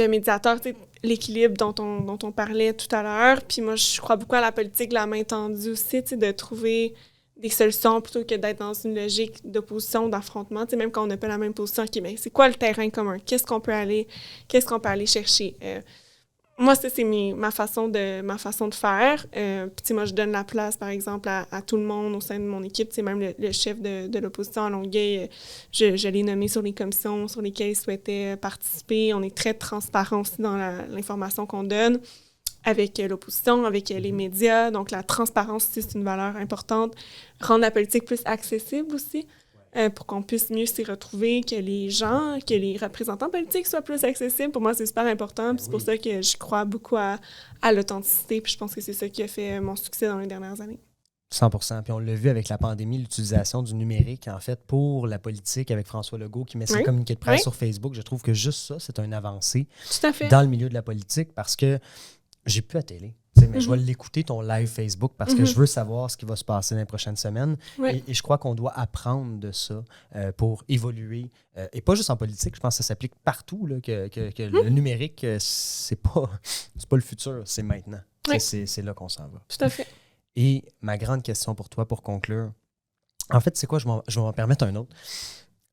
médiateur, tu sais, l'équilibre dont on parlait tout à l'heure. Puis moi, je crois beaucoup à la politique, la main tendue aussi, tu sais, de trouver des solutions plutôt que d'être dans une logique d'opposition, d'affrontement. Tu sais, même quand on n'a pas la même position, OK, mais c'est quoi le terrain commun? Qu'est-ce qu'on peut aller chercher? Moi, c'est ma façon de faire. Puis, tu sais, moi, je donne la place, par exemple, à tout le monde au sein de mon équipe. Tu sais, même le chef de l'opposition à Longueuil, je l'ai nommé sur les commissions sur lesquelles il souhaitait participer. On est très transparent aussi dans l'information qu'on donne avec l'opposition, avec les médias. Donc, la transparence aussi, c'est une valeur importante. Rendre la politique plus accessible aussi. Pour qu'on puisse mieux s'y retrouver, que les gens, que les représentants politiques soient plus accessibles. Pour moi, c'est super important. C'est pour ça que je crois beaucoup à l'authenticité. Puis je pense que c'est ça qui a fait mon succès dans les dernières années. 100%. Puis on l'a vu avec la pandémie, l'utilisation du numérique, en fait, pour la politique avec François Legault qui met ses communiqués de presse sur Facebook. Je trouve que juste ça, c'est une avancée Tout à fait. dans le milieu de la politique parce que j'ai plus à télé. Mais je vais l'écouter, ton live Facebook, parce que je veux savoir ce qui va se passer dans les prochaines semaines. Et je crois qu'on doit apprendre de ça pour évoluer. Et pas juste en politique, je pense que ça s'applique partout, là, que le numérique, c'est pas le futur, c'est maintenant. C'est là qu'on s'en va. Tout à fait. Et ma grande question pour toi, pour conclure, en fait, c'est quoi? Je vais m'en permettre un autre.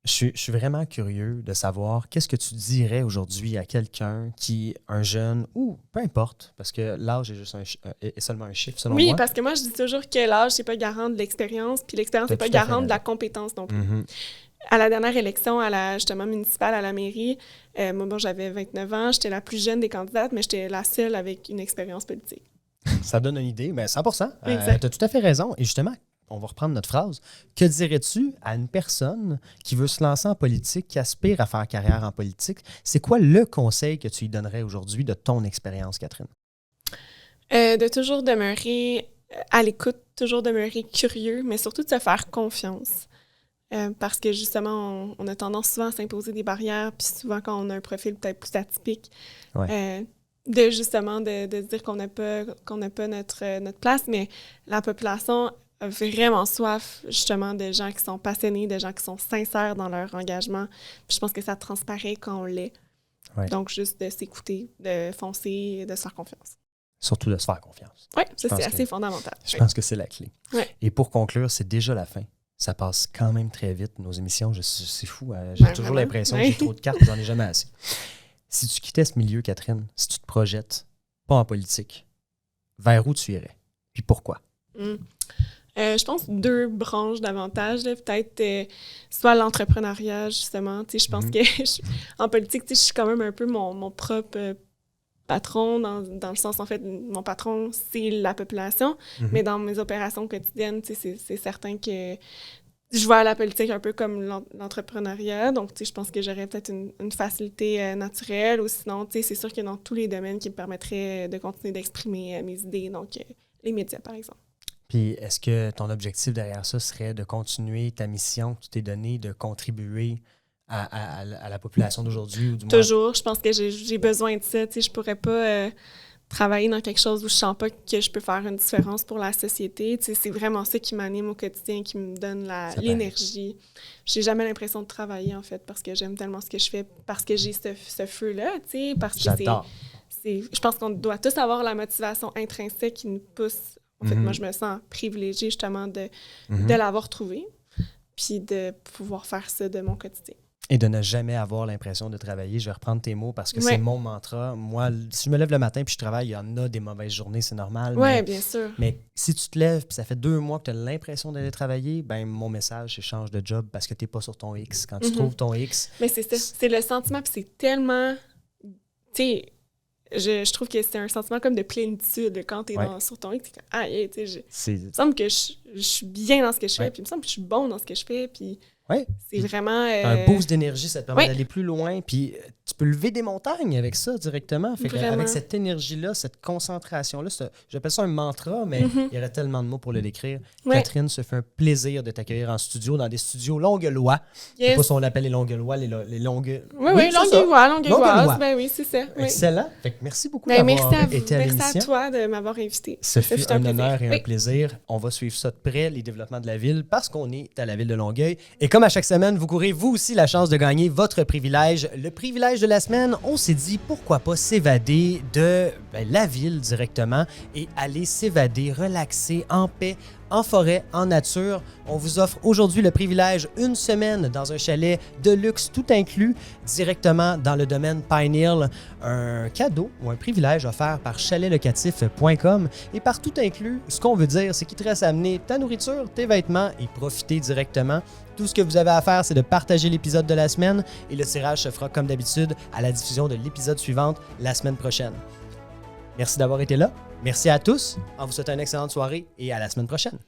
Je suis vraiment curieux de savoir qu'est-ce que tu dirais aujourd'hui à quelqu'un qui, un jeune, ou peu importe, parce que l'âge est juste est seulement un chiffre selon moi. Oui, parce que moi, je dis toujours que l'âge, c'est pas garant de l'expérience, puis l'expérience n'est pas garant de la compétence non plus. À la dernière élection, justement, municipale à la mairie, moi, j'avais 29 ans, j'étais la plus jeune des candidates, mais j'étais la seule avec une expérience politique. Ça donne une idée, mais 100%. Tu as tout à fait raison. Et justement, on va reprendre notre phrase. Que dirais-tu à une personne qui veut se lancer en politique, qui aspire à faire carrière en politique? C'est quoi le conseil que tu lui donnerais aujourd'hui de ton expérience, Catherine? De toujours demeurer à l'écoute, toujours demeurer curieux, mais surtout de se faire confiance. Parce que justement, on a tendance souvent à s'imposer des barrières, puis souvent quand on a un profil peut-être plus atypique, de justement de se dire qu'on n'a pas notre place, mais la population a vraiment soif, justement, de gens qui sont passionnés, de gens qui sont sincères dans leur engagement. Puis je pense que ça transparaît quand on l'est. Donc, juste de s'écouter, de foncer, de se faire confiance. Surtout de se faire confiance. Oui, ça, c'est assez fondamental. Je pense que c'est la clé. Et pour conclure, c'est déjà la fin. Ça passe quand même très vite, nos émissions. C'est fou. J'ai toujours l'impression que j'ai trop de cartes, j'en ai jamais assez. Si tu quittais ce milieu, Catherine, si tu te projettes, pas en politique, vers où tu irais? Puis pourquoi? Je pense 2 branches davantage. Peut-être soit l'entrepreneuriat, justement. Je pense que en politique, je suis quand même un peu mon propre patron, dans le sens, en fait, mon patron, c'est la population. Mais dans mes opérations quotidiennes, c'est certain que je vois la politique un peu comme l'entrepreneuriat. Donc, je pense que j'aurais peut-être une facilité naturelle. Ou sinon, c'est sûr que dans tous les domaines qui me permettraient de continuer d'exprimer mes idées. Donc, les médias, par exemple. Puis, est-ce que ton objectif derrière ça serait de continuer ta mission que tu t'es donnée, de contribuer à la population d'aujourd'hui? Ou du moins... Toujours. Je pense que j'ai besoin de ça. Je pourrais pas travailler dans quelque chose où je sens pas que je peux faire une différence pour la société. C'est vraiment ça qui m'anime au quotidien, qui me donne l'énergie. J'ai jamais l'impression de travailler, en fait, parce que j'aime tellement ce que je fais, parce que j'ai ce feu-là, parce que J'adore. Je pense qu'on doit tous avoir la motivation intrinsèque qui nous pousse. En fait, moi, je me sens privilégiée, justement, de l'avoir trouvé, puis de pouvoir faire ça de mon quotidien. Et de ne jamais avoir l'impression de travailler. Je vais reprendre tes mots parce que c'est mon mantra. Moi, si je me lève le matin puis je travaille, il y en a des mauvaises journées, c'est normal. Oui, bien sûr. Mais si tu te lèves puis ça fait 2 mois que tu as l'impression d'aller travailler, ben mon message, c'est change de job parce que tu n'es pas sur ton X. Quand tu trouves ton X... Mais c'est ça. C'est le sentiment, puis c'est tellement... Tu sais, je trouve que c'est un sentiment comme de plénitude quand tu es sur ton X. Il me semble que je suis bien dans ce que je fais, puis il me semble que je suis bon dans ce que je fais, puis... C'est vraiment... un boost d'énergie, ça te permet d'aller plus loin. Puis tu peux lever des montagnes avec ça directement. Fait Vraiment. avec cette énergie-là, cette concentration-là, j'appelle ça un mantra, mais il y aurait tellement de mots pour le décrire. Ouais. Catherine, ça fait un plaisir de t'accueillir en studio, dans des studios Longueuil-Lois. Je sais Yes. pas si on l'appelle les Longueuil-Lois, les Longueuil... Oui, c'est ça. Longueuil-Lois. Longueuil-Lois. Ben oui, c'est ça. Oui. Excellent. Fait que merci beaucoup Ben, d'avoir été à merci l'émission. à toi de m'avoir invité. Ce fut un plaisir. honneur et un Oui. plaisir. On va suivre ça de près, les développements de la ville, parce qu'on est à la ville de Longueuil. Et comme à chaque semaine, vous courez vous aussi la chance de gagner votre privilège. Le privilège de la semaine, on s'est dit pourquoi pas s'évader de la ville directement et aller s'évader, relaxer en paix, en forêt, en nature. On vous offre aujourd'hui le privilège une semaine dans un chalet de luxe tout inclus directement dans le domaine Pine Hill. Un cadeau ou un privilège offert par chaletlocatif.com. Et par tout inclus, ce qu'on veut dire, c'est qu'il te reste à amener ta nourriture, tes vêtements et profiter directement. Tout ce que vous avez à faire, c'est de partager l'épisode de la semaine et le tirage se fera comme d'habitude à la diffusion de l'épisode suivante la semaine prochaine. Merci d'avoir été là. Merci à tous. On vous souhaite une excellente soirée et à la semaine prochaine.